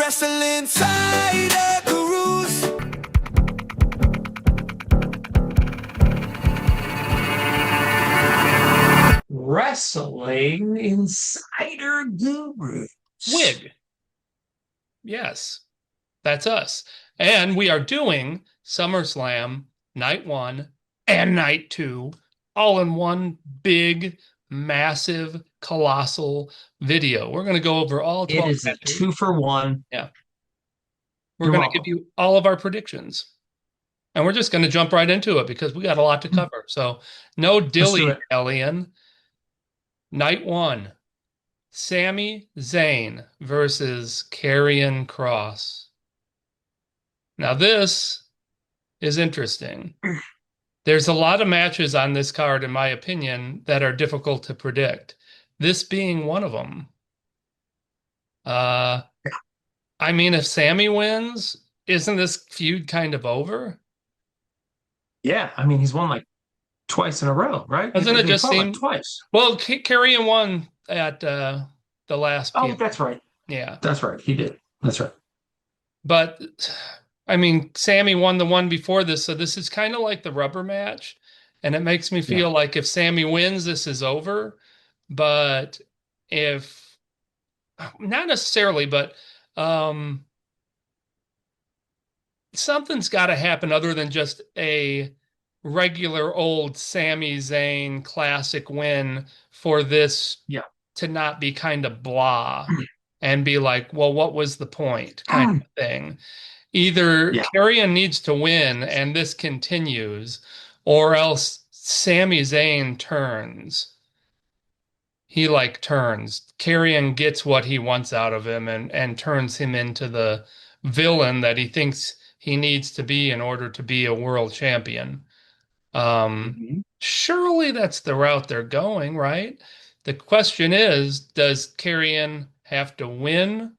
wrestling insider gurus. Wrestling Insider Gurus. WIG. Yes, that's us. And we are doing SummerSlam Night 1 and Night 2 all in one big, massive, colossal video. We're going to go over all It 12 is a matches. 2-for-1. Yeah. We're You're going to give welcome. you all of our predictions. And we're just going to jump right into it because we got a lot to cover. So no Let's do it. dilly-dallying. Night 1. Sami Zayn versus Karrion Kross. Now, this is interesting. There's a lot of matches on this card, in my opinion, that are difficult to predict. This being one of them. I mean, if Sami wins, isn't this feud kind of over? Yeah, I mean, he's won like twice in a row, right? Doesn't it They just fought like seem twice. well, Karrion won at the last Oh, PM. that's right. Yeah. That's right. He did. That's right. But I mean, Sami won the one before this, so this is kind of like the rubber match. And it makes me Yeah. feel like if Sami wins, this is over. But if not necessarily, but um, something's got to happen other than just a regular old Sami Zayn classic win for this Yeah. to not be kind of blah and be like, well, what was the point kind of thing. Either Yeah. Karrion needs to win and this continues, or else Sami Zayn turns. He like turns. Karrion gets what he wants out of him and turns him into the villain that he thinks he needs to be in order to be a world champion. Mhm. Surely that's the route they're going, right? The question is, does Karrion have to win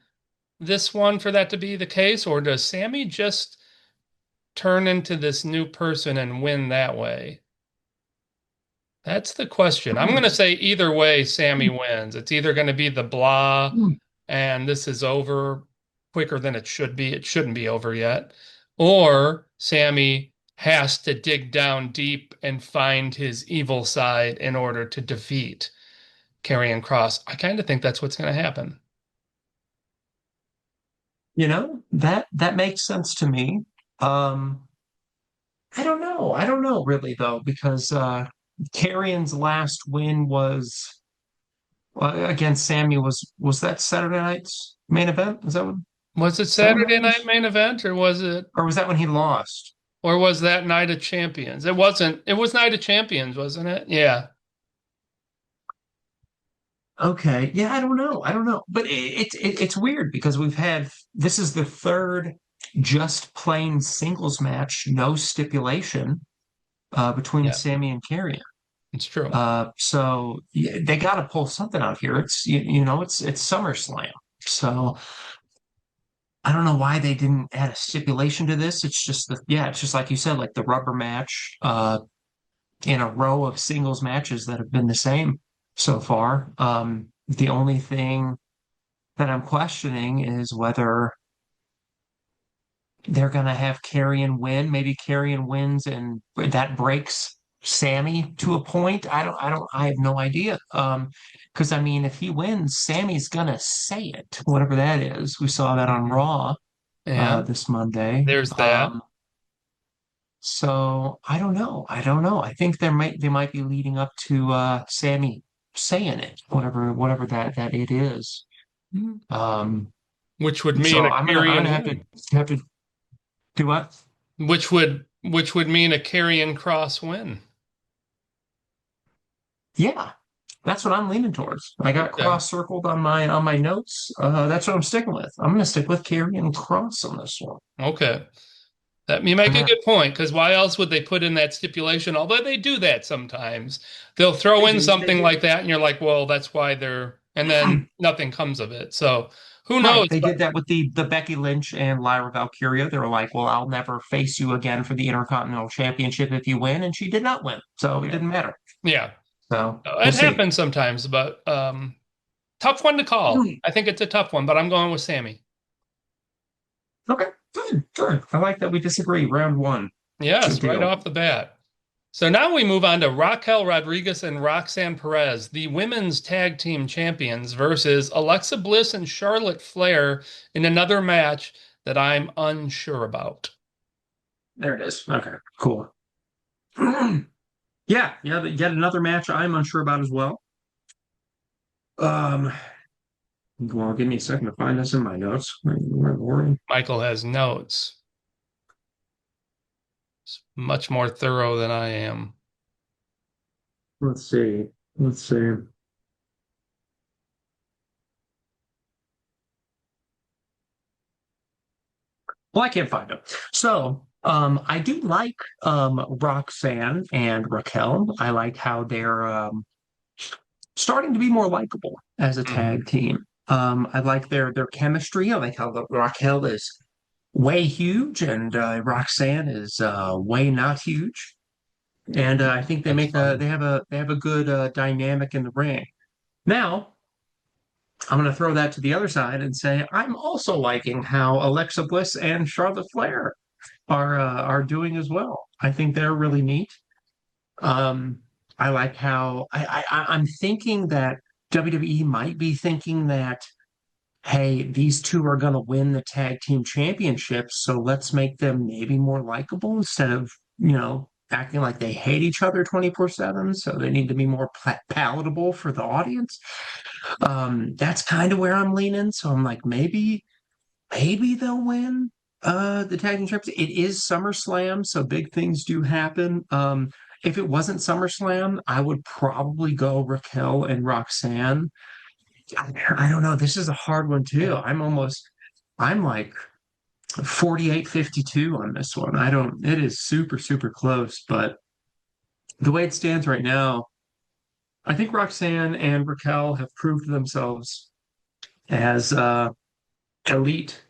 this one for that to be the case, or does Sami just turn into this new person and win that way? That's the question. I'm going to say either way, Sami wins. It's either going to be the blah and this is over quicker than it should be. It shouldn't be over yet. Or Sami has to dig down deep and find his evil side in order to defeat Karrion Kross. I kind of think that's what's going to happen. That makes sense to me. Um, I don't know. I don't know really though, because Carrion's last win was against Sammy was that Saturday night's main event? Was it Is that what that Saturday night was? main event Or was that when he lost? or was that Night of Champions? It wasn't. It was Night of Champions, wasn't it? Yeah. Okay. Yeah, I don't know. I don't know. But it's weird because this is the third just plain singles match, no stipulation, between Yeah, Sammy and Carrion. it's true. So yeah, they got to pull something out here. It's SummerSlam. So I don't know why they didn't add a stipulation to this. It's just like you said, like the rubber match, in a row of singles matches that have been the same so far. The only thing that I'm questioning is whether they're going to have Karrion win. Maybe Karrion wins and that breaks Sammy to a point. I have no idea. Because I mean, if he wins, Sammy's going to say it, whatever that is. We saw that on Raw, Yeah, this Monday. there's that. So I don't know. I don't know. I think they might be leading up to Sammy saying it, whatever that it is. Mhm. Um, Which would mean so a I'm gonna Karrion have to win. have to do what? Which would mean a Karrion Kross win. Yeah, that's what I'm leaning towards. I got Okay. cross circled on my notes. That's what I'm sticking with. I'm gonna stick with Carrie and Cross on this one. Okay. That you make And a that good point, because why else would they put in that stipulation? Although they do that sometimes. They'll throw they in do. They something did. like that, and you're like, well, that's why they're, and then nothing comes of it. So who knows? Right. They But did that with the Becky Lynch and Lyra Valkyria. They were like, "Well, I'll never face you again for the Intercontinental Championship if you win," and she did not win, so it yeah, didn't matter. yeah. So we'll It see. happens sometimes, but tough one to call. I think it's a tough one, but I'm going with Sammy. Okay, good, good. I like that we disagree. Round one. Good Yes, right deal. off the bat. So now we move on to Raquel Rodriguez and Roxanne Perez, the women's tag team champions, versus Alexa Bliss and Charlotte Flair in another match that I'm unsure about. There it is. Okay, cool. Yeah, yeah, yet another match I'm unsure about as well. Um, well, give me a second to find this in my notes. Michael has notes. It's much more thorough than I am. Let's see. Let's see. Well, I can't find them. So, I do like Roxanne and Raquel. I like how they're starting to be more likable as a Mhm. tag team. I like their chemistry. I like how Raquel is way huge and Roxanne is way not huge. And I think That's fun. they have a good dynamic in the ring. Now, I'm going to throw that to the other side and say I'm also liking how Alexa Bliss and Charlotte Flair are doing as well. I think they're really neat. Um, I like how I'm thinking that WWE might be thinking that, hey, these two are going to win the tag team championships, so let's make them maybe more likable instead of, acting like they hate each other 24/7. So they need to be more palatable for the audience. That's kind of where I'm leaning. So I'm like, maybe they'll win the tag team champions. It is SummerSlam, so big things do happen. If it wasn't SummerSlam, I would probably go Raquel and Roxanne. I don't know. This is a hard one too. Yeah. I'm like 48-52 on this one. It is super, super close, but the way it stands right now, I think Roxanne and Raquel have proved themselves as elite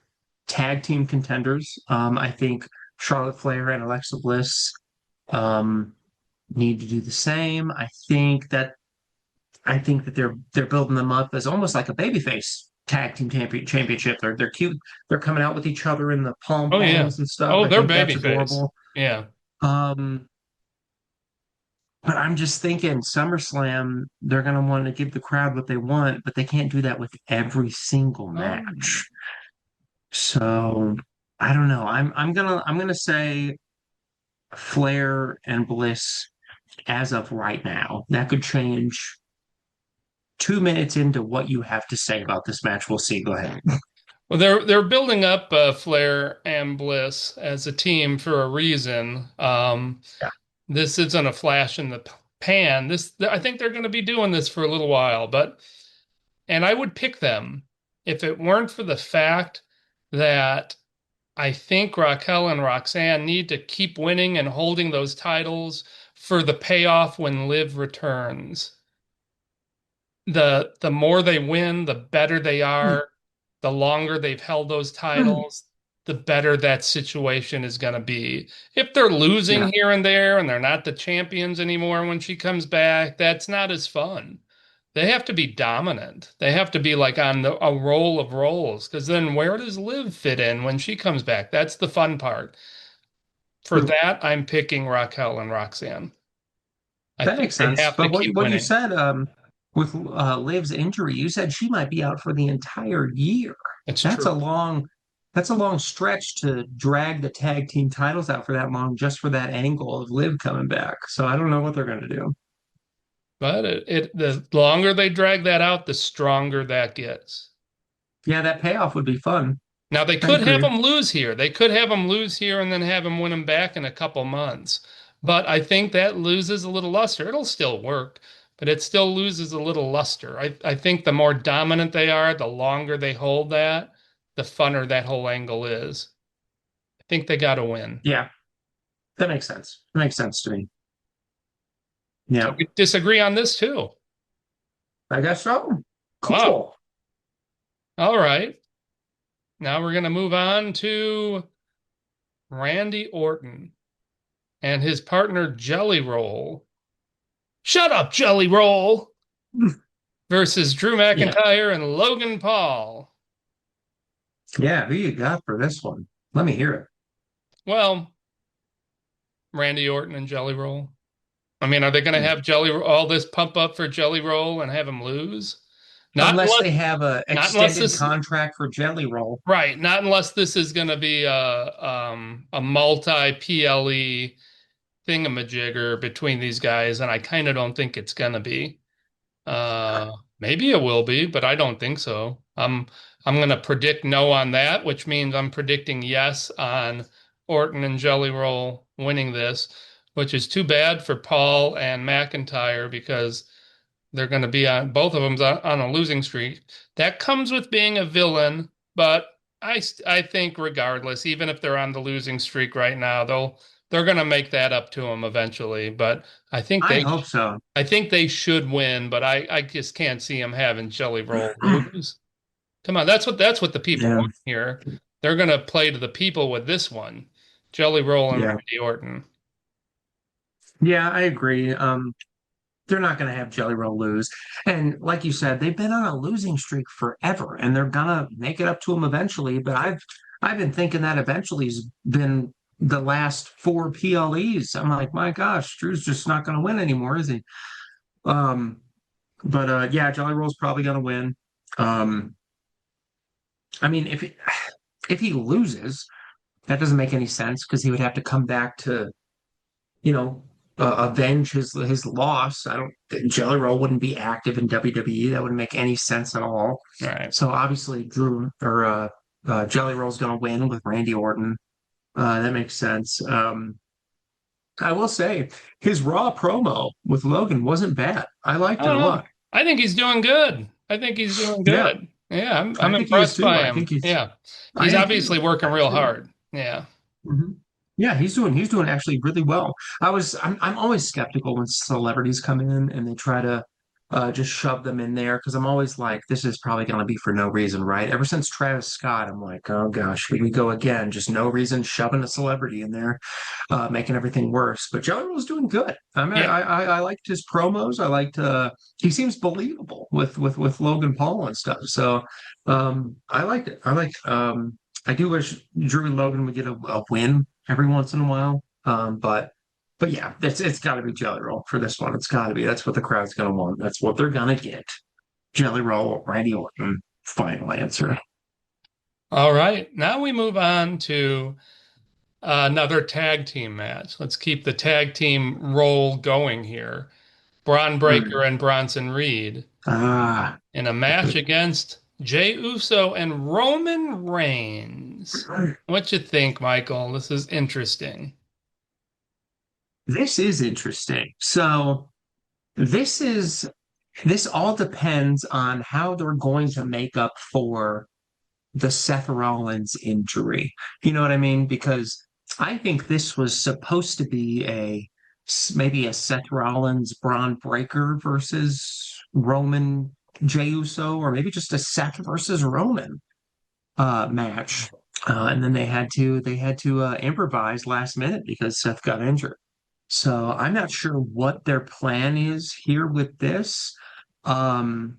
tag team contenders. I think Charlotte Flair and Alexa Bliss um, need to do the same. I think that they're building them up as almost like a babyface tag team championship. They're cute. They're coming out with each other in the pom Oh yeah. poms and stuff. Oh, I they're think that's babyface. adorable. Yeah. Um, but I'm just thinking SummerSlam, they're gonna want to give the crowd what they want, but they can't do that with every single Oh. match. So I don't know. I'm gonna say Flair and Bliss as of right now. That could change 2 minutes into what you have to say about this match. We'll see. Go ahead. Well, they're building up Flair and Bliss as a team for a reason. Yeah. This isn't a flash in the pan. I think they're going to be doing this for a little while, and I would pick them if it weren't for the fact that I think Raquel and Roxanne need to keep winning and holding those titles for the payoff when Liv returns. The more they win, the better they are. The longer they've held those titles, the better that situation is going to be. If they're Yeah. losing here and there and they're not the champions anymore when she comes back, that's not as fun. They have to be dominant. They have to be like on a roll of rolls because then where does Liv fit in when she comes back? That's the fun part. For True. that, I'm picking Raquel and Roxanne. I That think makes they sense. have to But keep what you winning. said with Liv's injury, you said she might be out for the entire year. It's That's true. a long that's a long stretch to drag the tag team titles out for that long just for that angle of Liv coming back. So I don't know what they're going to do. But the longer they drag that out, the stronger that gets. Yeah, that payoff would be fun. Now they I could have agree. them lose here. They could have them lose here and then have them win them back in a couple months. But I think that loses a little luster. It'll still work, but it still loses a little luster. I think the more dominant they are, the longer they hold that, the funner that whole angle is. I think they got to win. Yeah, that makes sense. That makes sense to me. So Yeah, we disagree on this too. I guess so. Wow. Cool. All right. Now we're going to move on to Randy Orton and his partner Jelly Roll. Shut up, Jelly Roll! Versus Drew Yeah. McIntyre and Logan Paul. Yeah, who you got for this one? Let me hear it. Well, Randy Orton and Jelly Roll. I mean, are they going to have all this pump up for Jelly Roll and have him lose? Not Unless unless, they have a not unless extended this, contract for Jelly Roll. right? Not unless this is going to be a multi PLE thingamajigger between these guys, and I kind of don't think it's going to be. Maybe it will be, but I don't think so. I'm going to predict no on that, which means I'm predicting yes on Orton and Jelly Roll winning this, which is too bad for Paul and McIntyre because they're going to be on both of them on a losing streak. That comes with being a villain, but I think regardless, even if they're on the losing streak right now, they're going to make that up to them eventually. But I think I they hope so. I think they should win, but I just can't see them having Jelly Roll lose. Come on, that's what the people Yeah, want here. They're gonna play to the people with this one. Jelly Roll and yeah, Randy Orton. yeah. I agree. They're not going to have Jelly Roll lose, and like you said, they've been on a losing streak forever, and they're gonna make it up to them eventually. But I've been thinking that eventually's been the last four PLEs. I'm like, my gosh, Drew's just not going to win anymore, is he? Um, but yeah, Jelly Roll's probably going to win. Um, I mean, if he loses, that doesn't make any sense because he would have to come back to, you know, avenge his loss. I don't. Jelly Roll wouldn't be active in WWE. That wouldn't make any sense at all. Right. So obviously, Drew or Jelly Roll's going to win with Randy Orton. That makes sense. I will say his Raw promo with Logan wasn't bad. I I liked it don't a know. lot. I think he's doing good. I think he's doing Yeah, good. Yeah, I'm I think he is impressed too. by I him. think he's. Yeah. I He's am obviously too. working I am real too. hard. Yeah. Mhm. Yeah, he's doing actually really well. I'm always skeptical when celebrities come in and they try to just shove them in there because I'm always like, this is probably going to be for no reason, right? Ever since Travis Scott, I'm like, oh gosh, here we go again, just no reason shoving a celebrity in there, making everything worse. But Jelly Roll's doing good. I mean, Yeah. I liked his promos. I liked he seems believable with Logan Paul and stuff. So I liked it. I do wish Drew and Logan would get a win every once in a while. But yeah, it's got to be Jelly Roll for this one. It's got to be. That's what the crowd's going to want. That's what they're going to get. Jelly Roll, Randy Orton. Final answer. All right. Now we move on to another tag team match. Let's keep the tag team roll going here. Braun Breaker Hmm. and Bronson Reed Ah, in a match against Jey Uso and Roman Reigns. What you think, Michael? This is interesting. this is interesting. So this is this all depends on how they're going to make up for the Seth Rollins injury. You know what I mean? Because I think this was supposed to be maybe a Seth Rollins Braun Breaker versus Roman Jey Uso, or maybe just a Seth versus Roman match. And then they had to improvise last minute because Seth got injured. So I'm not sure what their plan is here with this. Um,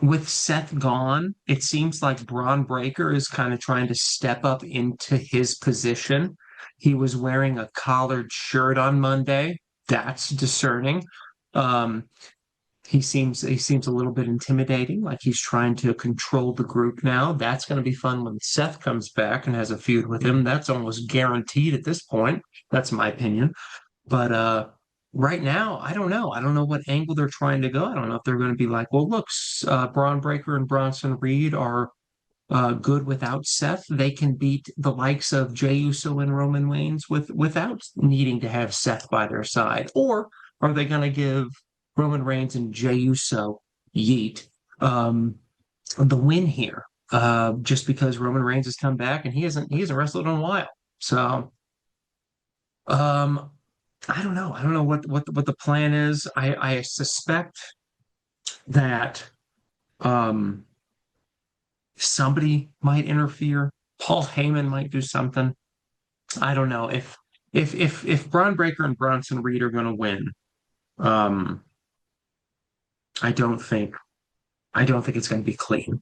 with Seth gone, it seems like Braun Breaker is kind of trying to step up into his position. He was wearing a collared shirt on Monday. That's discerning. Um, he seems a little bit intimidating, like he's trying to control the group now. That's going to be fun when Seth comes back and has a feud with him. That's almost guaranteed at this point. That's my opinion. But right now, I don't know. I don't know what angle they're trying to go. I don't know if they're going to be like, well, look, Braun Breaker and Bronson Reed are good without Seth. They can beat the likes of Jey Uso and Roman Reigns without needing to have Seth by their side. Or are they going to give Roman Reigns and Jey Uso yeet the win here? Just because Roman Reigns has come back and he hasn't wrestled in a while. So um I don't know. I don't know what the plan is. I suspect that um somebody might interfere. Paul Heyman might do something. I don't know if Braun Breaker and Bronson Reed are going to win. Um, I don't think I don't think it's going to be clean.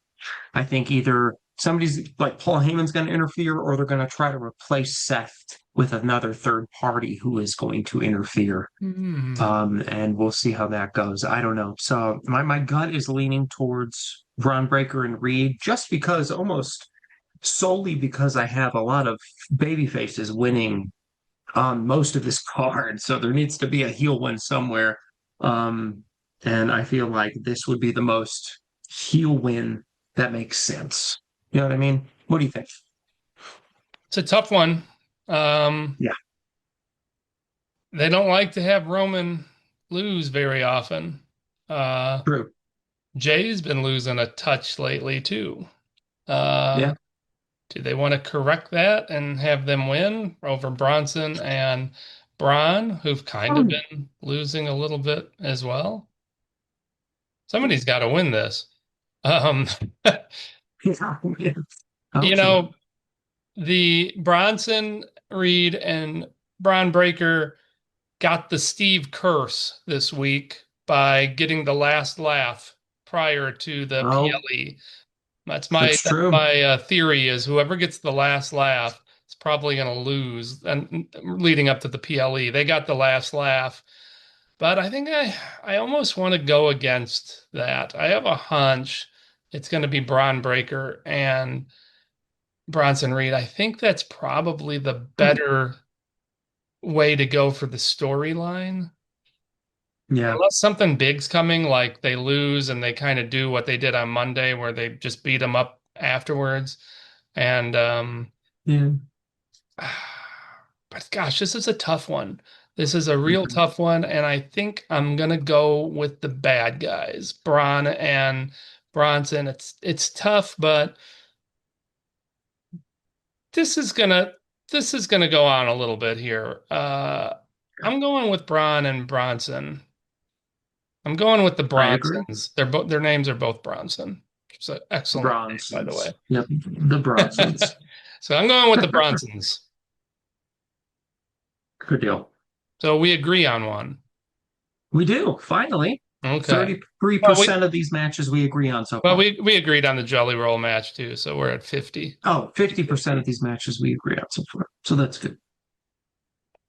I think either somebody's like Paul Heyman's going to interfere, or they're going to try to replace Seth with another third party who is going to interfere. Hmm. And we'll see how that goes. I don't know. So my gut is leaning towards Braun Breaker and Reed, just because almost solely because I have a lot of baby faces winning on most of this card. So there needs to be a heel win somewhere. Um, and I feel like this would be the most heel win that makes sense. You know what I mean? What do you think? It's a tough one. Um, Yeah, they don't like to have Roman lose very often. Uh, true. Jay's been losing a touch lately too. Uh, Yeah. do they want to correct that and have them win over Bronson and Braun, who've kind of been losing a little bit as well? Somebody's got to win this. Um, Yeah. I you hope so. know, the Bronson, Reed, and Braun Breaker got the Steve curse this week by getting the last laugh prior to the Oh, PLE. that's That's true. my theory is whoever gets the last laugh is probably going to lose. And leading up to the PLE, they got the last laugh. But I almost want to go against that. I have a hunch it's going to be Braun Breaker and Bronson Reed. I think that's probably the Hmm. better way to go for the storyline. Yeah. Unless something big's coming, like they lose and they kind of do what they did on Monday, where they just beat them up afterwards. And Yeah. but gosh, this is a tough one. This is a real Mhm. tough one, and I think I'm gonna go with the bad guys, Braun and Bronson. It's tough, but this is gonna this is gonna go on a little bit here. I'm going with Braun and Bronson. I'm going with the I agree. Bronsons. Their names are both Bronson. It's an excellent name, by the way. Bronsons. Yep. The Bronsons. So I'm going with the Bronsons. Good deal. So we agree on one. We do, finally. Okay. Well, 33% of these matches we agree on so well, far. we agreed on the Jelly Roll match too, so we're at 50. Oh, 50% of 50. these matches we agree on so far. So that's good.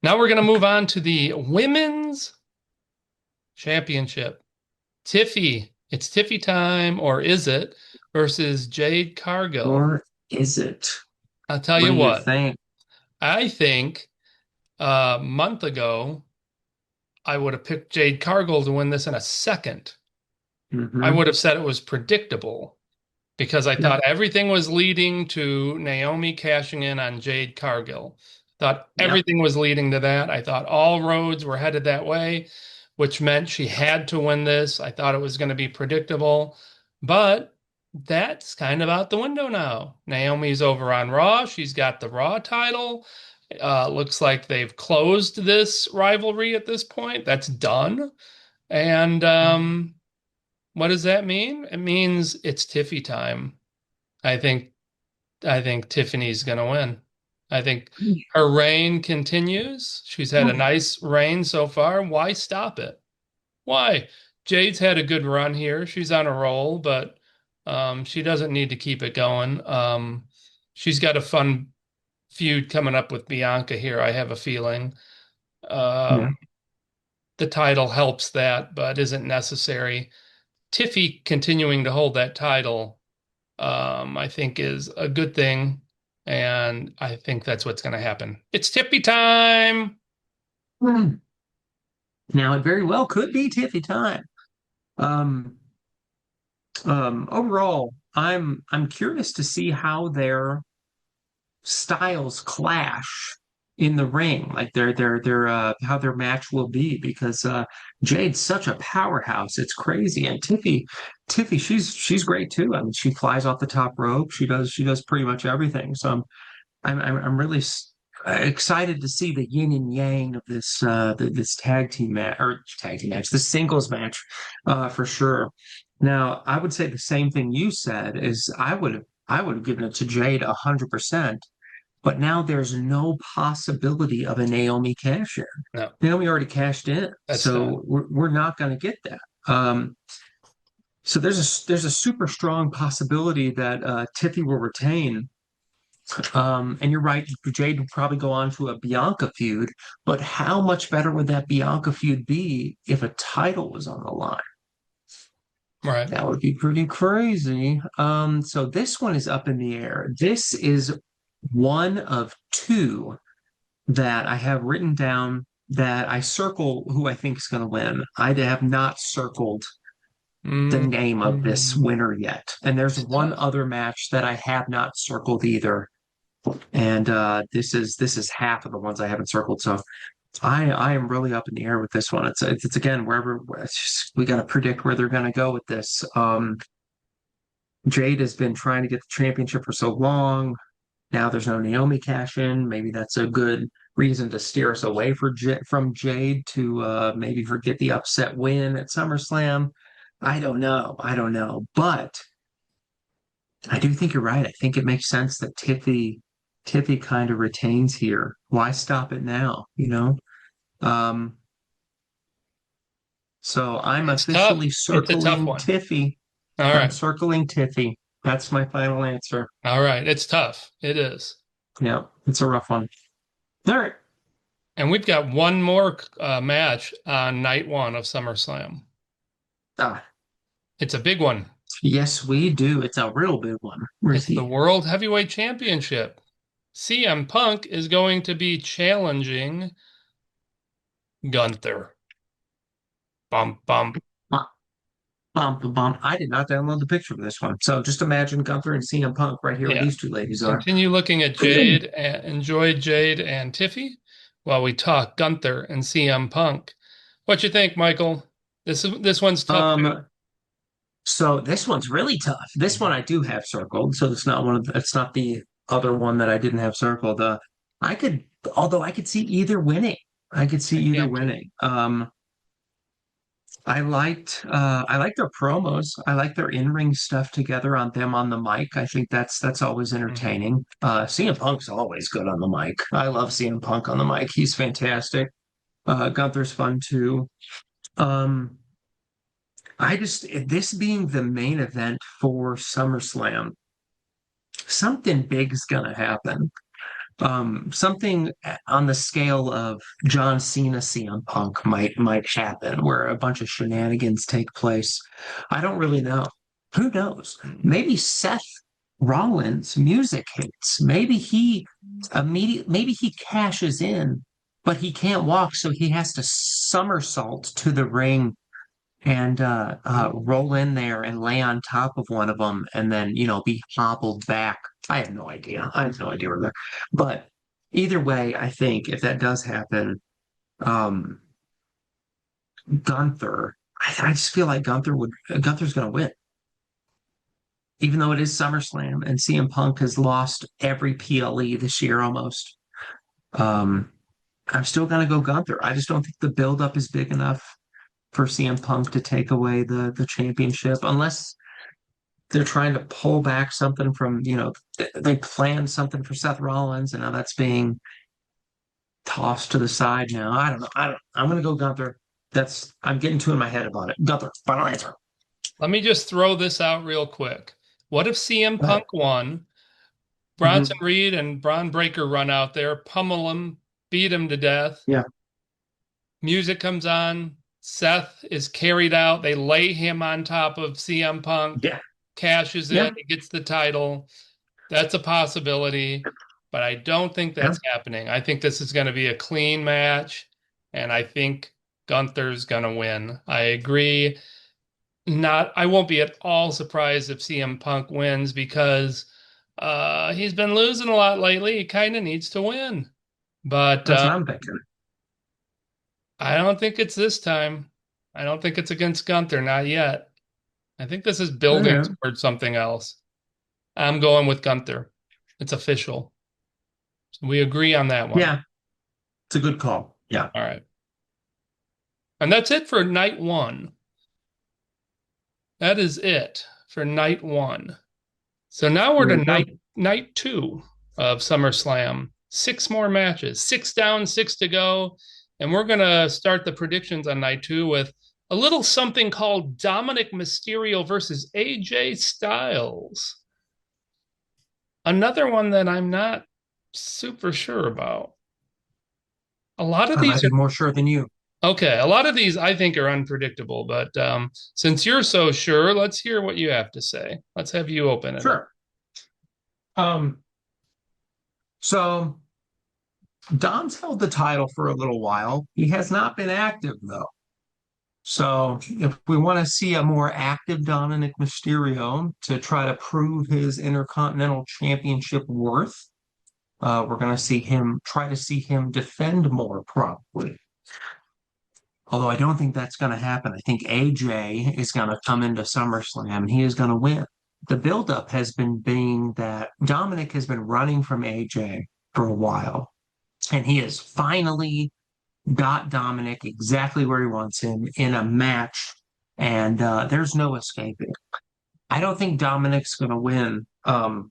Now we're going to move on to the Women's Championship. Tiffy. It's Tiffy time, or is it? Versus Jade Cargill. Or is it? I'll tell What you do you what. think? I think a month ago, I would have picked Jade Cargill to win this in a second. I Hmm. would have said it was predictable because I Yep. thought everything was leading to Naomi cashing in on Jade Cargill. Thought Yep. everything was leading to that. I thought all roads were headed that way, which meant she had to win this. I thought it was going to be predictable, but that's kind of out the window now. Naomi's over on Raw. She's got the Raw title. Looks like they've closed this rivalry at this point. That's done. And what does that mean? It means it's Tiffy time. I think I think Tiffany's gonna win. I think her reign continues. She's had a nice reign so far. Why stop it? Why? Jade's had a good run here. She's on a roll, but she doesn't need to keep it going. She's got a fun feud coming up with Bianca here, I have a feeling. Yeah. Um, the title helps that, but isn't necessary. Tiffy continuing to hold that title, I think is a good thing. And I think that's what's going to happen. It's Tiffy time. Hmm. Now it very well could be Tiffy time. Um, Overall, I'm curious to see how their styles clash in the ring, like their how their match will be, because Jade's such a powerhouse. It's crazy. And Tiffy, she's great too. I mean, she flies off the top rope. She does pretty much everything. So I'm really excited to see the yin and yang of this tag team match, the singles match, for sure. Now, I would say the same thing you said is I would have given it to Jade 100%, but now there's no possibility of a Naomi cash in. No, Naomi already cashed in, that's done. so we're not going to get that. So there's a super strong possibility that Tiffy will retain. And you're right, Jade would probably go on to a Bianca feud, but how much better would that Bianca feud be if a title was on the line? Right. That would be pretty crazy. So this one is up in the air. This is one of two that I have written down that I circle who I think is going to win. I have not circled the Mm, name of this mm, winner yet. And there's it's one tough. other match that I have not circled either. And this is half of the ones I haven't circled. So I am really up in the air with this one. It's again wherever it's just, we got to predict where they're going to go with this. Jade has been trying to get the championship for so long. Now there's no Naomi cash in. Maybe that's a good reason to steer us away from Jade to maybe forget the upset win at SummerSlam. I don't know. I don't know. But I do think you're right. I think it makes sense that Tiffy kind of retains here. Why stop it now? Um, so I'm It's tough. officially It's a tough circling one. Tiffy. All I'm right. circling Tiffy. That's my final answer. All right. It's tough. It is. Yeah, it's a rough one. All right. And we've got one more match on night one of SummerSlam. Ah, It's a big one. yes, we do. It's a real big one. Where's It's the he? World Heavyweight Championship. CM Punk is going to be challenging Gunther. Bump, bump. Bump, bump, bump. I did not download the picture of this one. So just imagine Gunther and CM Punk right here where Yeah. these two ladies are. Continue looking at Jade and enjoy Jade and Tiffy while we talk Gunther and CM Punk. What you think, Michael? This one's tough too. Um, so this one's really tough. This one I do have circled. So it's not it's not the other one that I didn't have circled. I could, although I could see either winning. I could see I either can too. winning. I liked their promos. I like their in-ring stuff together on them on the mic. I think that's always Mhm. entertaining. CM Punk's always good on the mic. I love CM Punk on the mic. He's fantastic. Gunther's fun too. Um, this being the main event for SummerSlam, something big's gonna happen. Something on the scale of John Cena CM Punk might happen where a bunch of shenanigans take place. I don't really know. Who knows? Maybe Seth Rollins' music hits. Maybe he cashes in, but he can't walk, so he has to somersault to the ring and roll in there and lay on top of one of them and then, be hobbled back. I have no idea. I have no idea where they're, but either way, I think if that does happen, um, Gunther, I just feel like Gunther's going to win, even though it is SummerSlam and CM Punk has lost every PLE this year almost. Um, I'm still going to go Gunther. I just don't think the buildup is big enough for CM Punk to take away the championship unless they're trying to pull back something from, they planned something for Seth Rollins and now that's being tossed to the side now. I don't know. I'm going to go Gunther. I'm getting too in my head about it. Gunther, final answer. Let me just throw this out real quick. What if CM Go ahead. Punk won? Bronson Mhm. Reed and Braun Breaker run out there, pummel him, beat him to death. Yeah. Music comes on. Seth is carried out. They lay him on top of CM Punk, Yeah. cashes in, Yeah. he gets the title. That's a possibility, but I don't think Yeah. that's happening. I think this is going to be a clean match, and I think Gunther's going to win. I agree. I won't be at all surprised if CM Punk wins because he's been losing a lot lately. He kind of needs to win. But That's what I'm thinking. I don't think it's this time. I don't think it's against Gunther, not yet. I think this is building Yeah. towards something else. I'm going with Gunther. It's official. So we agree on that one. Yeah. It's a good call. Yeah. All right. And that's it for night one. That is it for night one. So now we're There to you go. night two of SummerSlam. Six more matches, six down, six to go. And we're gonna start the predictions on night two with a little something called Dominic Mysterio versus AJ Styles. Another one that I'm not super sure about. A lot of I might these be more sure than you. are okay. A lot of these I think are unpredictable, but since you're so sure, let's hear what you have to say. Let's have you open it up. Sure. Um, so Dom's held the title for a little while. He has not been active though. So if we want to see a more active Dominic Mysterio to try to prove his Intercontinental Championship worth, we're going to see him defend more probably. Although I don't think that's going to happen. I think AJ is going to come into SummerSlam and he is going to win. The buildup has been being that Dominic has been running from AJ for a while, and he has finally got Dominic exactly where he wants him in a match, and there's no escaping. I don't think Dominic's going to win, and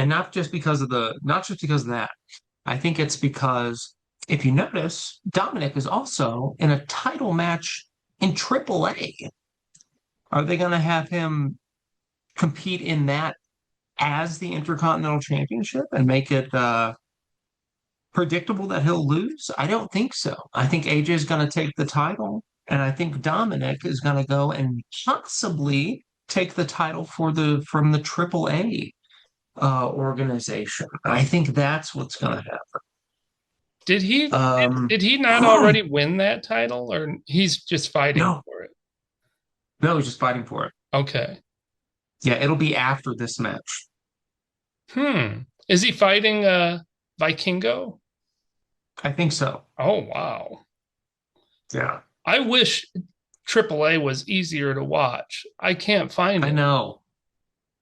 not just because of that. I think it's because if you notice, Dominic is also in a title match in AAA. Are they going to have him compete in that as the Intercontinental Championship and make it predictable that he'll lose? I don't think so. I think AJ is going to take the title, and I think Dominic is going to go and possibly take the title from the AAA organization. I think that's what's going to happen. Did he Um, did he not already win that title, or he's just fighting no, for it? no, he's just fighting for it. Okay. Yeah, it'll be after this match. Is he fighting Vikingo? I think so. Oh wow. Yeah, I wish AAA was easier to watch. I can't find I it. know.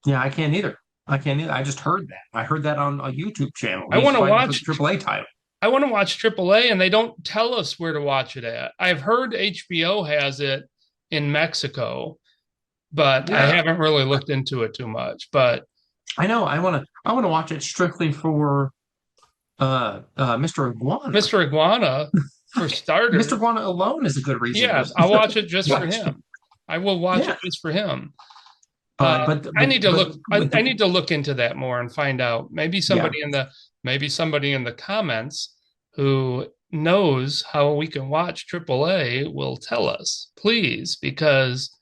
Yeah, I can't either. I can't either. I just heard that. I heard that on a YouTube channel. I He's want to fighting for the watch AAA title. I want to watch AAA and they don't tell us where to watch it at. I've heard HBO has it in Mexico, but I Yeah, haven't really looked into it too much. But I know. I want to watch it strictly for Mr. Iguana. Mr. Iguana, for Mr. starters, Iguana alone is a good reason yes, I'll to watch it just for watch it. him. I will watch it Yeah. just for him. But I need to look. with I the need to look into that more and find out. yeah. Maybe somebody in the comments who knows how we can watch AAA will tell us, please, because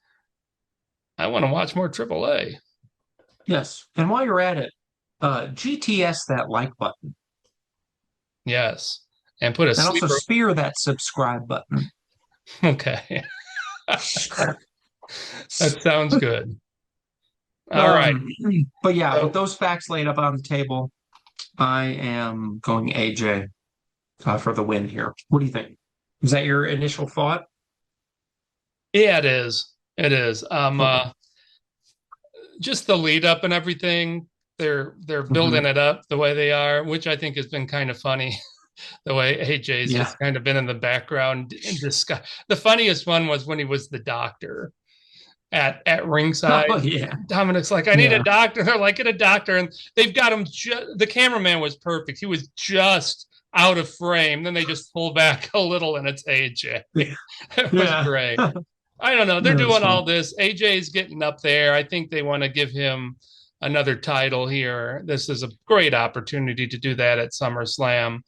I want to watch more AAA. Yes. And while you're at it, GTS that like button Yes, and put a and also sleeper. spear that subscribe button. Okay, that sounds good. All right. But yeah, with So those facts laid up on the table, I am going AJ for the win here. What do you think? Is that your initial thought? yeah, it is. It is. Okay. Just the lead up and everything. They're Hmm. building it up the way they are, which I think has been kind of funny. The way AJ's Yeah. just kind of been in the background in disguise. The funniest one was when he was the doctor at ringside. Oh yeah. Dominic's like, I need a Yeah. doctor. They're like, get a doctor, and they've got him. The cameraman was perfect. He was just out of frame. Then they just pull back a little, and it's AJ. Yeah. It was Yeah. great. I don't know. They're That was doing all fun. this. AJ's getting up there. I think they want to give him another title here. This is a great opportunity to do that at SummerSlam.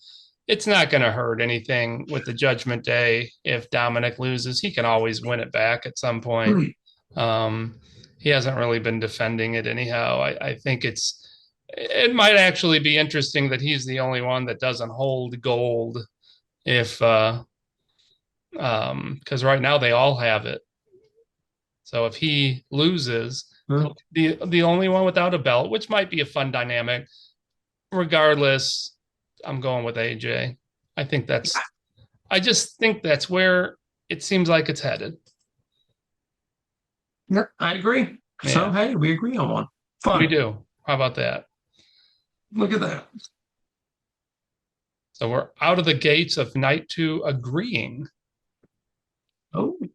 It's not going to hurt anything with the Judgment Day if Dominic loses. He can always win it back at some point. Um, he hasn't really been defending it anyhow. I think it might actually be interesting that he's the only one that doesn't hold gold if because right now they all have it. So if he loses, he'll be the only one without a belt, which might be a fun dynamic. Regardless, I'm going with AJ. I think that's I just think that's where it seems like it's headed. Yeah, I agree. So Yeah, hey, we agree on one. we Fun. do. How about that? Look at that. So we're out of the gates of night two agreeing. Oh, well,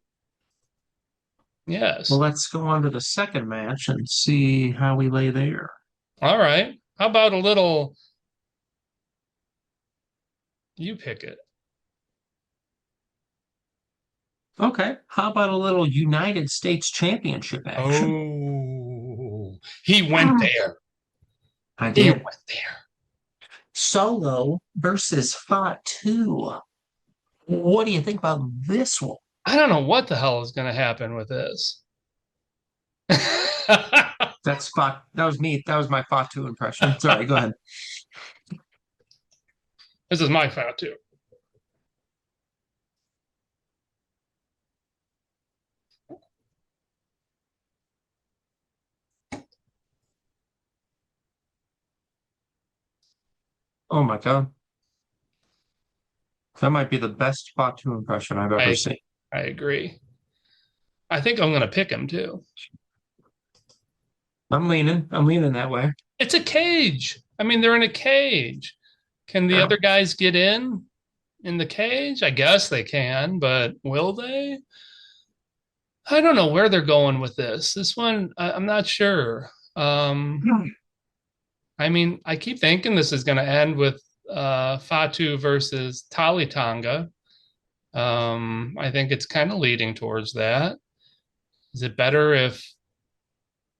Yes. let's go on to the second match and see how we lay there. All right. How about a little you pick it? Okay. How about a little United States Championship action? Oh, he went there. I He did. went there. Solo versus Fatu. What do you think about this one? I don't know what the hell is going to happen with this. That's Fat. That was me. That was my Fatu impression. Sorry. Go ahead. This is my fault too. Oh my God. That might be the best Fatu impression I've ever I seen. I agree. I think I'm going to pick him too. I'm leaning. I'm leaning that way. It's a cage. I mean, they're in a cage. Can the Yeah. other guys get in the cage? I guess they can, but will they? I don't know where they're going with this. This one, I'm not sure. I mean, I keep thinking this is going to end with Fatu versus Tali Tonga. I think it's kind of leading towards that. Is it better if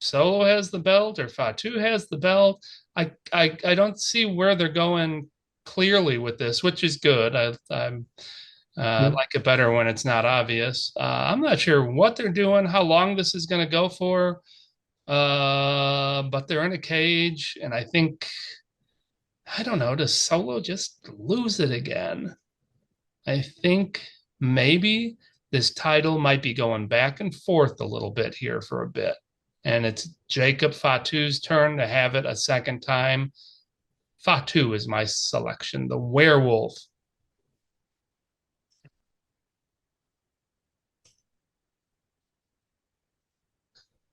Solo has the belt or Fatu has the belt? I don't see where they're going clearly with this, which is good. I'm Yep. like it better when it's not obvious. I'm not sure what they're doing, how long this is going to go for, but they're in a cage, and I think I don't know. Does Solo just lose it again? I think maybe this title might be going back and forth a little bit here for a bit. And it's Jacob Fatu's turn to have it a second time. Fatu is my selection, the werewolf.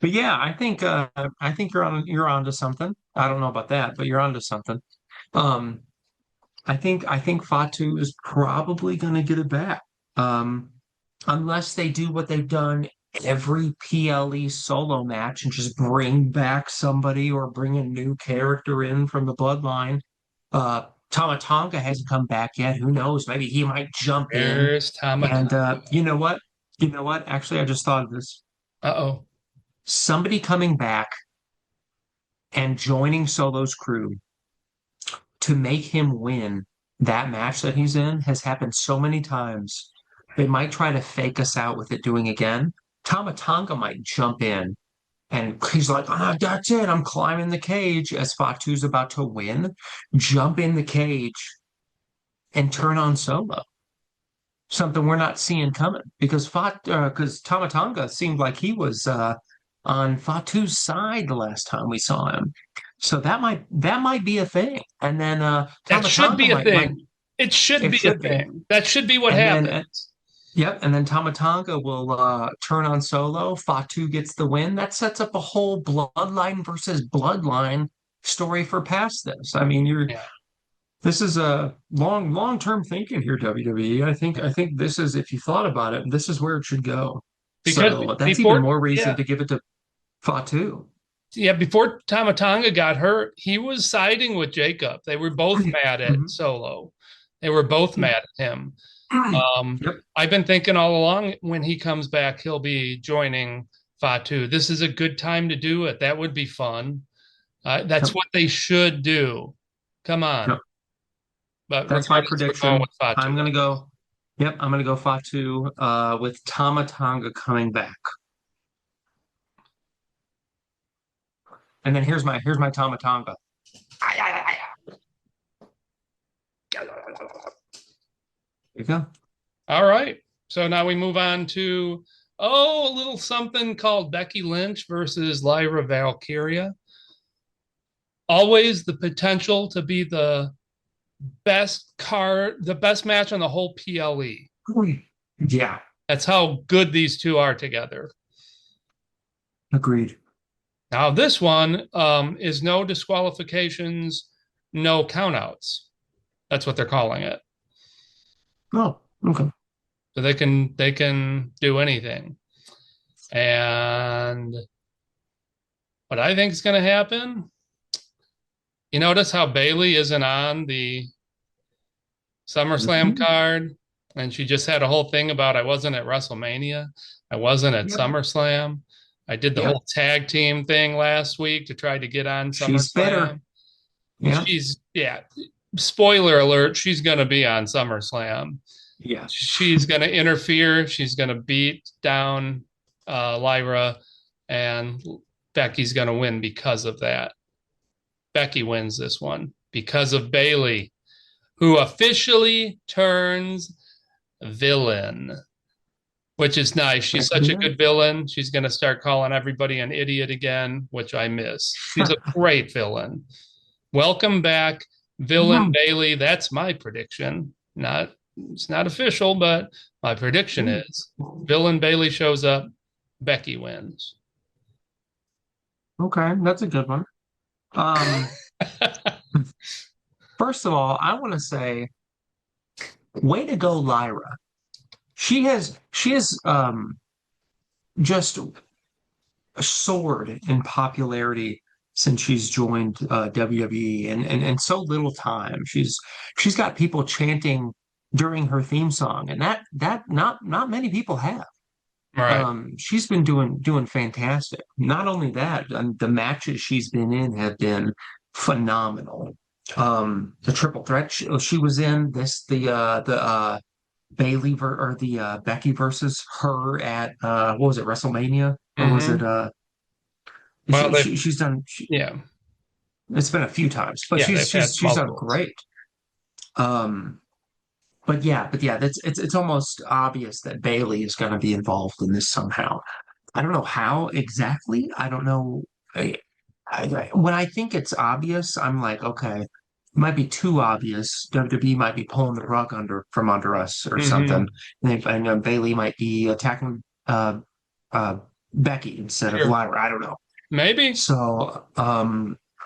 But yeah, I think you're onto something. I don't know about that, but you're onto something. Um, I think Fatu is probably going to get it back. Um, unless they do what they've done every PLE solo match and just bring back somebody or bring a new character in from the bloodline. Tama Tonga hasn't come back yet. Who knows? Maybe he might jump in. There's And Tamatanga. you know what? You know what? Actually, I just thought of this. Uh-oh. Somebody coming back and joining Solo's crew to make him win that match that he's in has happened so many times. They might try to fake us out with it doing again. Tama Tonga might jump in and he's like, ah, that's it. I'm climbing the cage as Fatu's about to win. Jump in the cage and turn on Solo. Something we're not seeing coming because Tama Tonga seemed like he was on Fatu's side the last time we saw him. So that might be a thing. And then That Tama should Tonga be a might thing. It should it be a should be. thing. That should be what And then happens. yep, and then Tama Tonga will turn on Solo. Fatu gets the win. That sets up a whole bloodline versus bloodline story for past this. I mean, you're Yeah. this is a long term thinking here, WWE. I think this is if you thought about it, this is where it should go. Because So that's even before, more reason yeah, to give it to Fatu. yeah, before Tamatanga got hurt, he was siding with Jacob. They were both mad at Mhm. Solo. They were both mad at him. Yep, I've been thinking all along when he comes back, he'll be joining Fatu. This is a good time to do it. That would be fun. That's yep, what they should do. Come yep. on. But That's my regardless, we're going prediction. with Fatu. I'm gonna go. Yep, I'm gonna go Fatu with Tama Tonga coming back. And then here's my Tama Tonga. There you go. All right. So now we move on to, a little something called Becky Lynch versus Lyra Valkyria. Always the potential to be the best match on the whole PLE. Yeah, That's how good these two are together. agreed. Now, this one is no disqualifications, no countouts. That's what they're calling it. Oh, okay. So they can do anything. And what I think is going to happen, notice how Bailey isn't on the SummerSlam Mhm. card. And she just had a whole thing about I wasn't at WrestleMania, I wasn't at Yep. SummerSlam. I did the Yep. whole tag team thing last week to try to get on She's bitter. SummerSlam. Yeah. She's, yeah, spoiler alert, she's going to be on SummerSlam. Yeah. She's going to interfere. She's going to beat down Lyra, and Becky's going to win because of that. Becky wins this one because of Bayley, who officially turns villain, which is nice. She's such a good villain. She's going to start calling everybody an idiot again, which I miss. She's a great villain. Welcome back, villain Bayley. That's my prediction. It's not official, but my prediction is villain Bayley shows up, Becky wins. Okay, that's a good one. First of all, I want to say, way to go, Lyra. She has just soared in popularity since she's joined WWE, and so little time. She's got people chanting during her theme song, and that not many people have. Right. She's been doing fantastic. Not only that, the matches she's been in have been phenomenal. The triple threat she was in, the Bailey or the Becky versus her at what was it, WrestleMania, or was it Mm-hmm. Well, she's done yeah, it's been a few times, but yeah, they've had she's done multiples. great. Um, but yeah, it's almost obvious that Bailey is going to be involved in this somehow. I don't know how exactly. I don't know. When I think it's obvious, I'm like, okay, it might be too obvious. WWE might be pulling the rug from under us or something. Mm-hmm. I know Bailey might be attacking uh, Becky instead of Sure. Lyra. I don't know. Maybe. So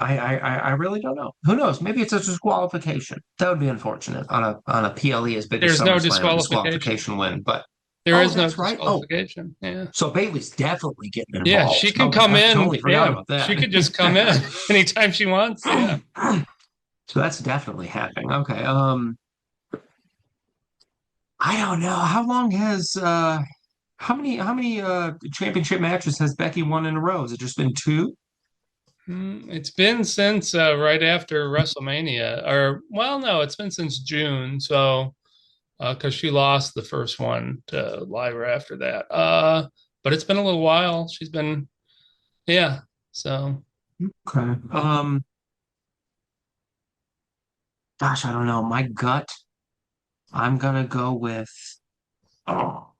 I really don't know. Who knows? Maybe it's a disqualification. That would be unfortunate on a PLE as big as There's no SummerSlam, a disqualification. disqualification win. But There oh, is no that's right. Oh, disqualification. Yeah. so Bailey's definitely getting Yeah, she involved. can Okay, come I in. totally forgot Yeah, about she that. could just come in anytime she wants. Yeah. So that's definitely happening. Okay. I don't know. How long has how many championship matches has Becky won in a row? Has it just been two? It's been since right after WrestleMania, or well, no, it's been since June. So, because she lost the first one to Lyra after that. But it's been a little while. She's been, yeah. So, Okay. Gosh, I don't know. My gut, I'm gonna go with oh,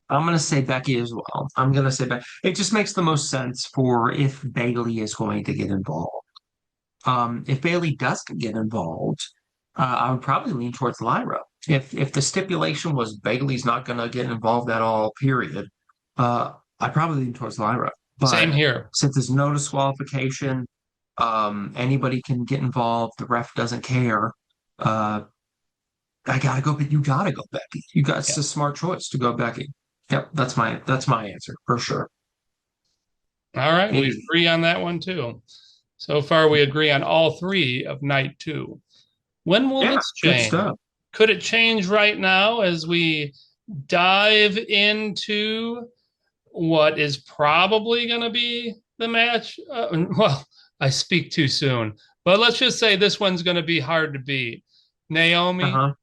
I'm gonna say Becky as well. I'm gonna say Becky. It just makes the most sense for if Bailey is going to get involved. If Bailey doesn't get involved, I would probably lean towards Lyra. If the stipulation was Bailey's not going to get involved at all, period, I'd probably lean towards Lyra. same But here. since there's no disqualification, anybody can get involved. The ref doesn't care. Uh, I gotta go, but you gotta go Becky. You got it's Yeah. a smart choice to go Becky. Yep, that's my answer for sure. All right, we Hey, agree on that one too. So far, we agree on all three of night two. When will yeah, this good change? stuff. Could it change right now as we dive into what is probably going to be the match? Well, I speak too soon, but let's just say this one's going to be hard to beat. Naomi Uh-huh. Oh,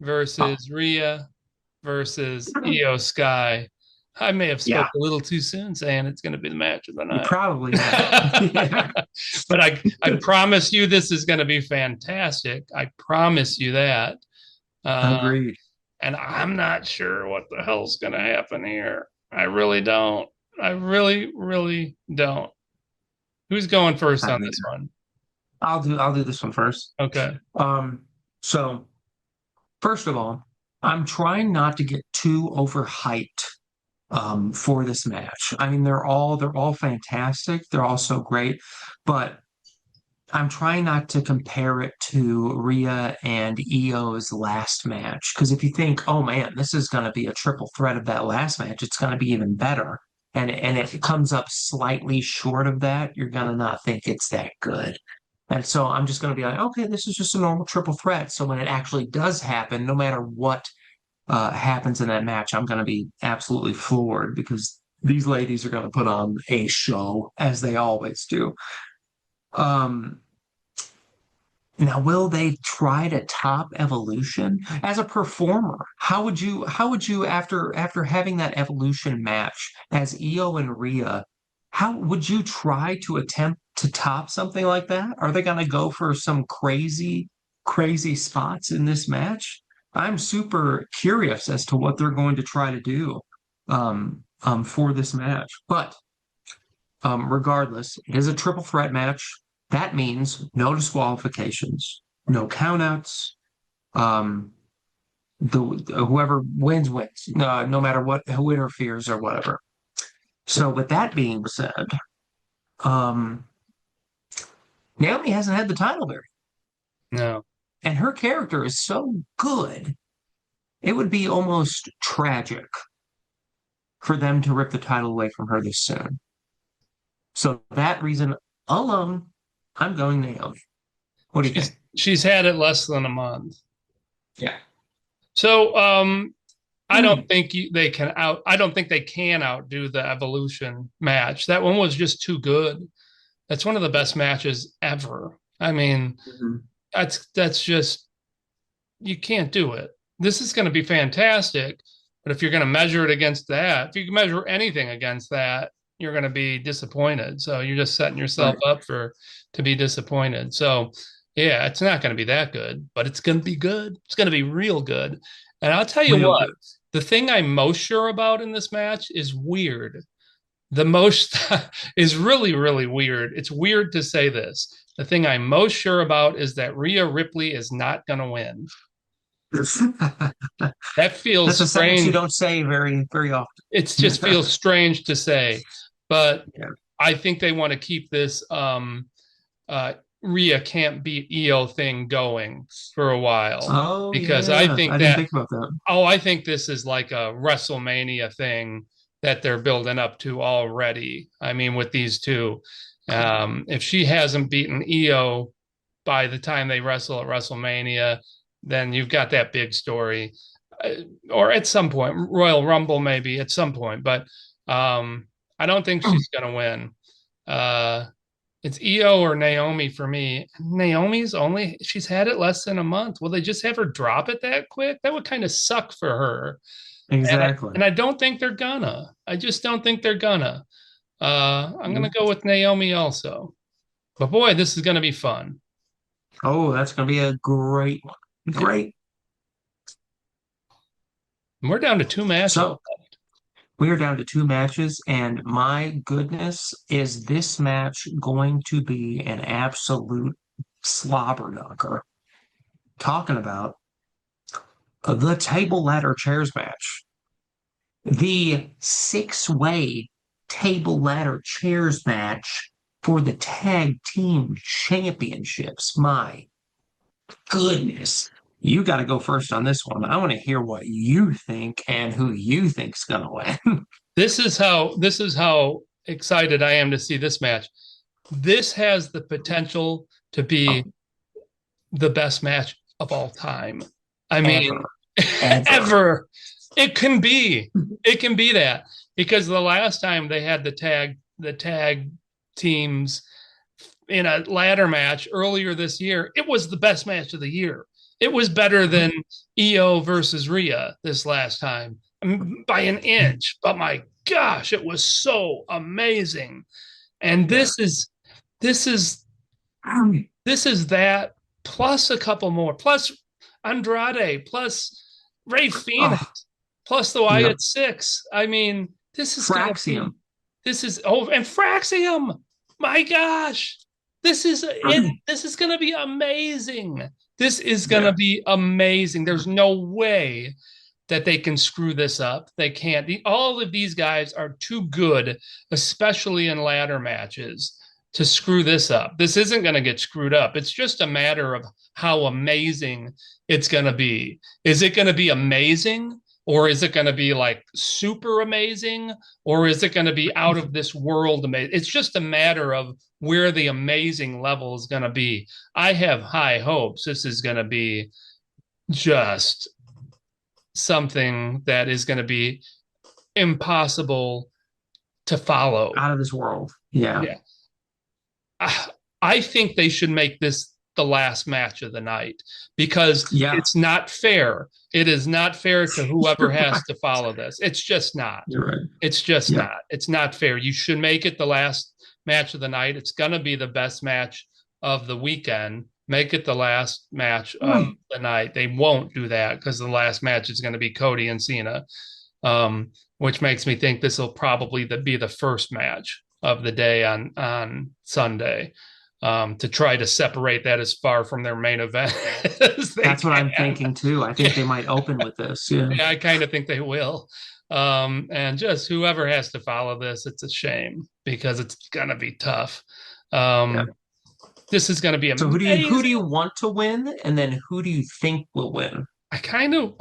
versus Rhea versus Io Sky. I may have spoke yeah, a little too soon saying it's going to be the match of the you night. probably have. Yeah. But I promise you this is going to be fantastic. I promise you that. Uh, Agreed. and I'm not sure what the hell's going to happen here. I really don't. I really, really don't. Who's going first I on mean, this one? I'll do this one first. Okay. Um, so first of all, I'm trying not to get too overhyped for this match. I mean, they're all fantastic. They're all so great, but I'm trying not to compare it to Rhea and Io's last match because if you think, oh man, this is going to be a triple threat of that last match, it's going to be even better. And if it comes up slightly short of that, you're going to not think it's that good. And so I'm just going to be like, okay, this is just a normal triple threat. So when it actually does happen, no matter what happens in that match, I'm going to be absolutely floored because these ladies are going to put on a show as they always do. Um, Now, will they try to top Evolution as a performer? How would you after having that Evolution match as Io and Rhea, how would you try to attempt to top something like that? Are they going to go for some crazy spots in this match? I'm super curious as to what they're going to try to do for this match. But regardless, it is a triple threat match. That means no disqualifications, no countouts. Um, the whoever wins, no matter what who interferes or whatever. So, with that being said, um, Naomi hasn't had the title very, No. and her character is so good. It would be almost tragic for them to rip the title away from her this soon. So, that reason alone, I'm going Naomi. What do you think? She's had it less than a month. Yeah. So I don't think I don't think they can outdo the Evolution match. That one was just too good. That's one of the best matches ever. I mean, Mhm. that's just you can't do it. This is going to be fantastic, but if you're going to measure it against that, if you can measure anything against that, you're going to be disappointed. So you're just setting yourself Right. up for to be disappointed. So yeah, it's not going to be that good, but it's going to be good. It's going to be real good. And I'll tell you Real what, good. the thing I'm most sure about in this match is weird. The most is really, really weird. It's weird to say this. The thing I'm most sure about is that Rhea Ripley is not going to win. That feels That's a sentence you strange. don't say very often. It just feels strange to say, but Yeah. I think they want to keep this uh, Rhea can't beat Io thing going for a while Oh because I yeah, think I didn't that think about that. I think this is like a WrestleMania thing that they're building up to already. I mean, with these two, if she hasn't beaten Io by the time they wrestle at WrestleMania, then you've got that big story. Or at some point, Royal Rumble maybe at some point, but I don't think she's going to win. Uh, it's Io or Naomi for me. Naomi's only she's had it less than a month. Will they just have her drop it that quick? That would kind of suck for her. Exactly. And I don't think they're gonna. I just don't think they're gonna. I'm gonna Mhm. go with Naomi also. But boy, this is gonna be fun. Oh, that's gonna be a great one. Yeah. Great. And we're down to two matches. So we are down to two matches, and my goodness, is this match going to be an absolute slobber knocker? Talking about the table ladder chairs match, the six-way table ladder chairs match for the tag team championships. My goodness. You got to go first on this one. I want to hear what you think and who you think's going to win. This is how excited I am to see this match. This has the potential to be the best match of all time. I mean, Ever, ever. ever. It can be. It can be that because the last time they had the tag teams in a ladder match earlier this year, it was the best match of the year. It was better than Io versus Rhea this last time by an inch. But my gosh, it was so amazing. And Yeah. this is this is that plus a couple more, plus Andrade, plus Ray Oh, Phoenix, plus the yep. Wyatt Six. I mean, this is gonna be Fraxium. this is oh and Fraxium. My gosh, this is it. This is gonna be amazing. This is gonna Yeah. be amazing. There's no way that they can screw this up. They can't. All of these guys are too good, especially in ladder matches, to screw this up. This isn't going to get screwed up. It's just a matter of how amazing it's going to be. Is it going to be amazing? or is it going to be like super amazing, or is it going to be out of this world amazing? It's just a matter of where the amazing level is going to be. I have high hopes. This is going to be just something that is going to be impossible to follow. Out of this world. Yeah. Yeah. I think they should make this the last match of the night because Yeah. it's not fair. It is not fair to whoever You're has right. to follow this. It's just not. You're right. It's just Yeah. not. It's not fair. You should make it the last match of the night. It's going to be the best match of the weekend. Make it the last match of the night. They won't do that because the last match is going to be Cody and Cena, which makes me think this will probably be the first match of the day on Sunday, to try to separate that as far from their main event as they That's what I'm can. thinking too. I think they might open with this. Yeah. Yeah, I kind of think they will. And just whoever has to follow this, it's a shame because it's gonna be tough. Yeah. This is gonna be So amazing. who do you want to win, and then who do you think will win? I kind of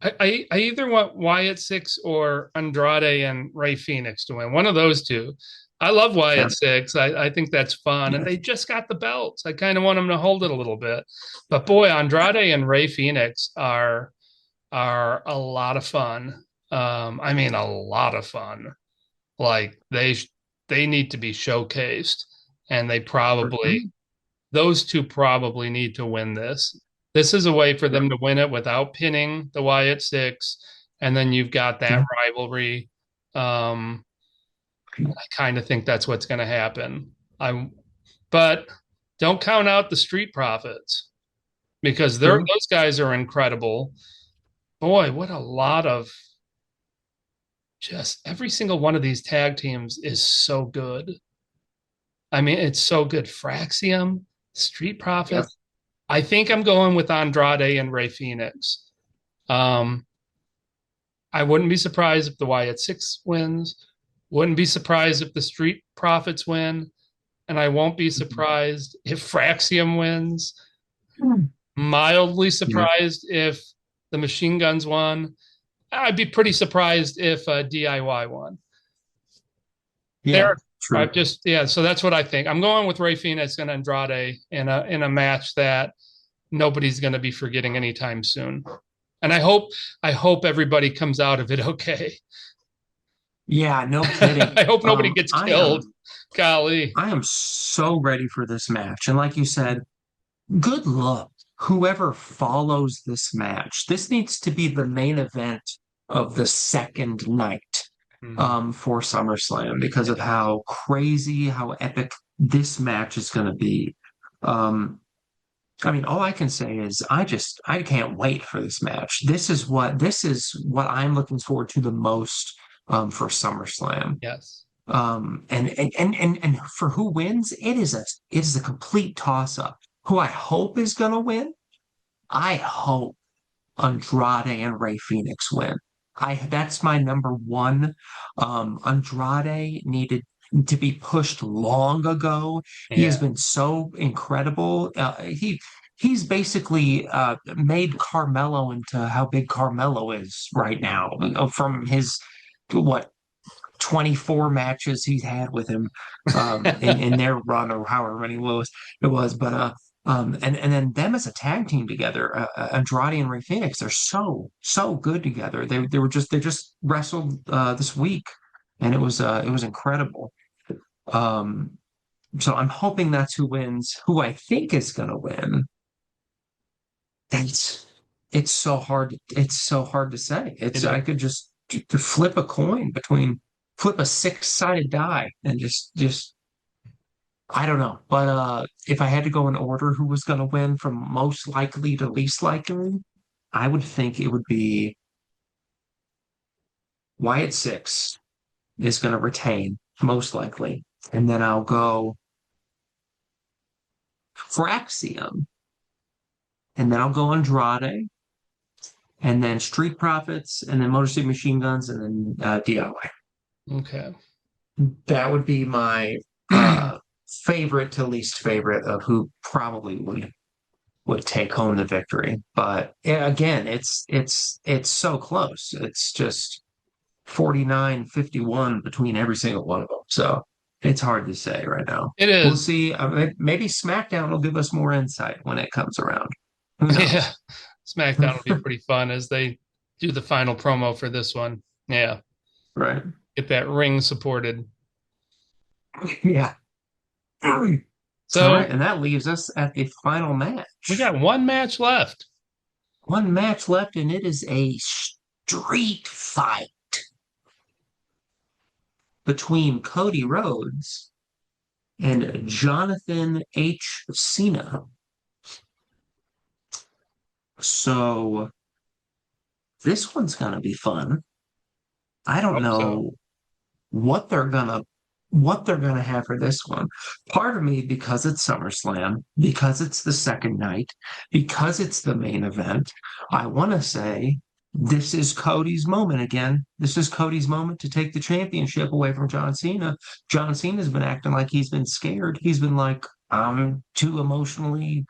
I either want Wyatt Six or Andrade and Ray Phoenix to win. One of those two. I love Yeah. Wyatt Six. I think that's fun. Yeah. And they just got the belts. I kind of want them to hold it a little bit. But boy, Andrade and Ray Phoenix are a lot of fun. I mean a lot of fun. Like they need to be showcased, and they probably those two probably need to win this. This is a way for them to win it without pinning the Wyatt Six, and then you've got that Yeah. rivalry. I kind of think that's what's going to happen. But don't count out the Street Profits because True. those guys are incredible. Boy, what a lot of just every single one of these tag teams is so good. I mean, it's so good. Fraxium, Street Yeah. Profits. I think I'm going with Andrade and Ray Phoenix. I wouldn't be surprised if the Wyatt Six wins. Wouldn't be surprised if the Street Profits win. And I won't be surprised if Fraxium wins. Mildly Yeah. surprised if the Machine Guns won. I'd be pretty surprised if DIY won. Yeah. True. So that's what I think. I'm going with Ray Phoenix and Andrade in a match that nobody's going to be forgetting anytime soon. And I hope everybody comes out of it okay. Yeah, no kidding. I hope nobody gets killed. Golly. I am so ready for this match. And like you said, good luck. Whoever follows this match, this needs to be the main event of the second night for SummerSlam because of how crazy, how epic this match is going to be. I mean, all I can say is I can't wait for this match. This is what I'm looking forward to the most for SummerSlam. Yes. And for who wins, it is a complete toss up. Who I hope is gonna win, I hope Andrade and Ray Phoenix win. That's my number one. Andrade needed to be pushed long ago. He has been so incredible. He's basically made Carmelo into how big Carmelo is right now, from his what 24 matches he's had with him in their run or however many it was. But and then them as a tag team together, Andrade and Ray Phoenix, they're so good together. They just wrestled this week, and it was incredible. So I'm hoping that's who wins. Who I think is gonna win. It's so hard. It's so hard to say. I could just to flip a coin flip a six-sided die and just I don't know. But if I had to go in order who was going to win from most likely to least likely, I would think it would be Wyatt Six is going to retain most likely, and then I'll go for Axiom, and then I'll go Andrade, and then Street Profits, and then Motor City Machine Guns, and then DIY. Okay. That would be my favorite to least favorite of who probably would. would take home the victory. But yeah, again, it's so close. It's just 49-51 between every single one of them. So it's hard to say right now. It We'll is. see. Maybe SmackDown will give us more insight when it comes around. Who Yeah. knows? SmackDown will be pretty fun as they do the final promo for this one. Yeah. Right. Get that ring supported. Yeah. All So right. And that leaves us at the final we match. got one match left. One match left, and it is a street fight between Cody Rhodes and Jonathan H. Cena. So this one's going to be fun. I don't Hope so. know what they're gonna have for this one. Part of me, because it's SummerSlam, because it's the second night, because it's the main event, I want to say this is Cody's moment again. This is Cody's moment to take the championship away from John Cena. John Cena's been acting like he's been scared. He's been like, I'm too emotionally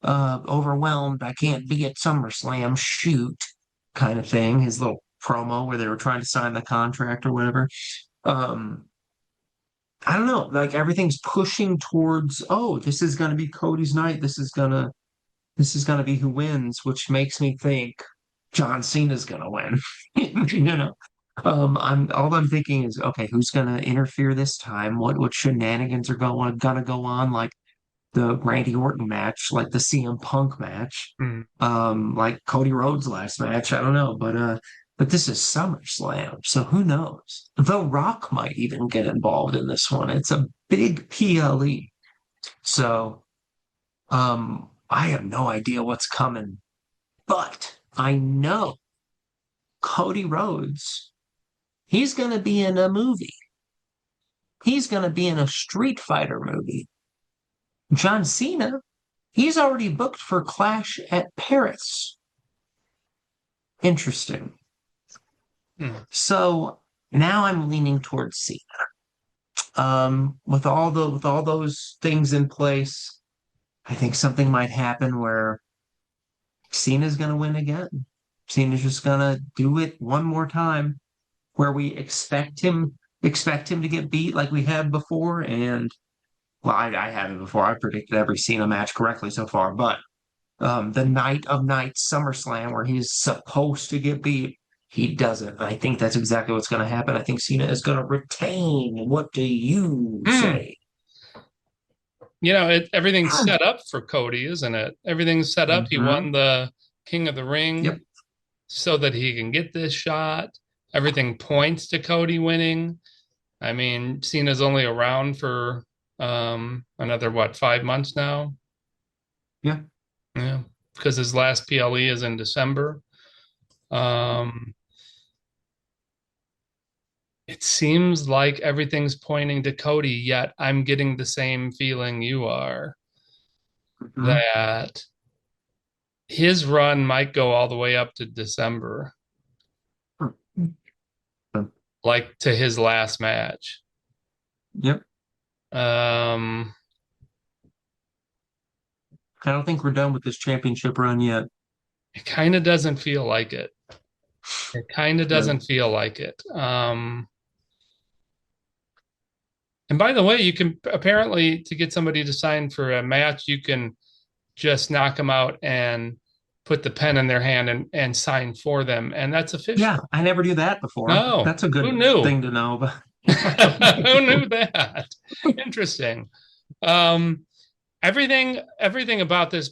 overwhelmed. I can't be at SummerSlam. Shoot, kind of thing. His little promo where they were trying to sign the contract or whatever. Um, I don't know. Like everything's pushing towards, oh, this is going to be Cody's night. This is gonna be who wins, which makes me think John Cena's going to win. you know, I'm thinking is, okay, who's going to interfere this time? What shenanigans are gonna go on? Like the Randy Orton match, like the CM Punk match, Hmm. like Cody Rhodes' last match. I don't know, but this is SummerSlam, so who knows? The Rock might even get involved in this one. It's a big PLE, so I have no idea what's coming, but I know Cody Rhodes. He's going to be in a movie. He's going to be in a Street Fighter movie. John Cena, he's already booked for Clash at Paris. Interesting. Hmm. So now I'm leaning towards Cena. With all those things in place, I think something might happen where Cena's going to win again. Cena's just going to do it one more time, where we expect him to get beat like we had before. And well, I haven't before. I predicted every Cena match correctly so far, but the night of nights SummerSlam where he's supposed to get beat, he doesn't. I think that's exactly what's going to happen. I think Cena is going to retain. What do you Hmm. say? Everything's set up for Cody, isn't it? Everything's set up. He Mm-hmm. won the King of the Yep. Ring so that he can get this shot. Everything points to Cody winning. I mean, Cena's only around for another what, 5 months now? Yeah. Yeah, because his last PLE is in December. Um, it seems like everything's pointing to Cody, yet I'm getting the same feeling you are Mm-hmm. that his run might go all the way up to December, like to his last match. Yep. Um, I don't think we're done with this championship run yet. it kind of doesn't feel like it. It kind of Yeah. doesn't feel like it. And by the way, you can apparently to get somebody to sign for a match, you can just knock them out and put the pen in their hand and sign for them. And that's Yeah, official. I never knew that before. No, That's a who good knew? thing to know, but Who knew that? Interesting. Um, everything about this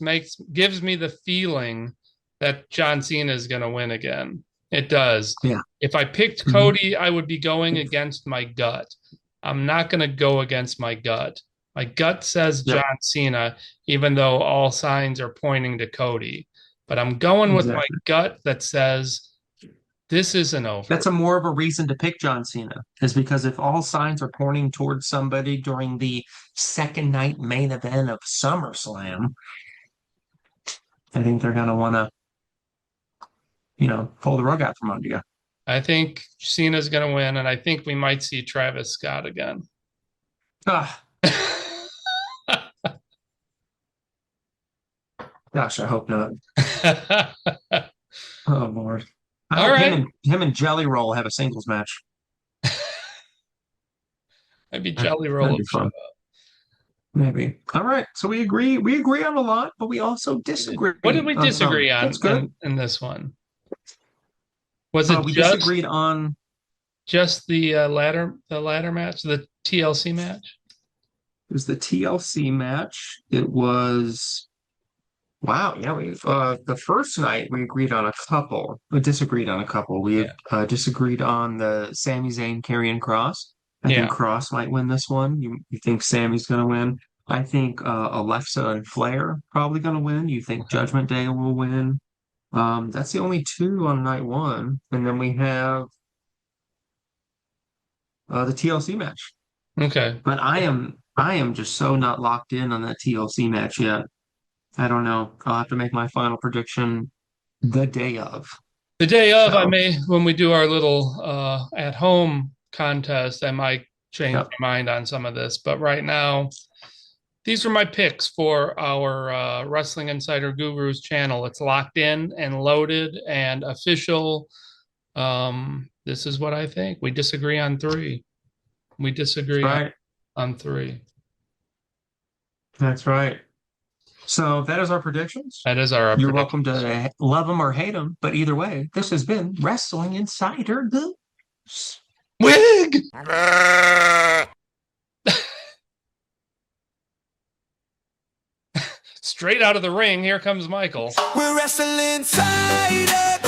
gives me the feeling that John Cena is going to win again. It does. yeah. If I picked Mhm. Cody, I would be going against my gut. I'm not going to go against my gut. My gut says Yep, John Cena, even though all signs are pointing to Cody. But I'm going with my exactly. gut that says this isn't That's over. a more of a reason to pick John Cena, is because if all signs are pointing towards somebody during the second night main event of SummerSlam, I think they're gonna want to, pull the rug out from under you. I think Cena's going to win, and I think we might see Travis Scott again. Ah, Gosh, I hope not. Oh Lord. I All hope right. him and Jelly Roll have a singles match. Maybe That, Jelly Roll that'd will be show fun. Maybe. All right. So we agree on a lot, but we also up. What did disagree we on some. disagree That's on good. in this one? Was it We disagreed on just the ladder match, the TLC match? it was the TLC match. It was wow, yeah, we the first night we agreed on a couple. We disagreed on a couple. We Yeah. disagreed on the Sami Zayn Karrion Cross. I think Yeah. Cross might win this one. You think Sammy's gonna win? I think Alexa and Flair probably gonna win. You think Okay. Judgment Day will win? That's the only two on night one, and then we have the TLC match. Okay. But I am just so not locked in on that TLC match yet. I don't know. I'll have to make my final prediction the day of. The day of, I So, may, when we do our little at home contest, I might change yep. my mind on some of this. But right now, these are my picks for our Wrestling Insider Gurus channel. It's locked in and loaded and official. This is what I think. We disagree on three. We That's disagree right. on three. That's right. So that is our predictions. That is our You're prediction. welcome to love them or hate them, but either way, this has been Wrestling Insider Goose. Wig! Straight out of the ring, here comes Michael. We're wrestling inside a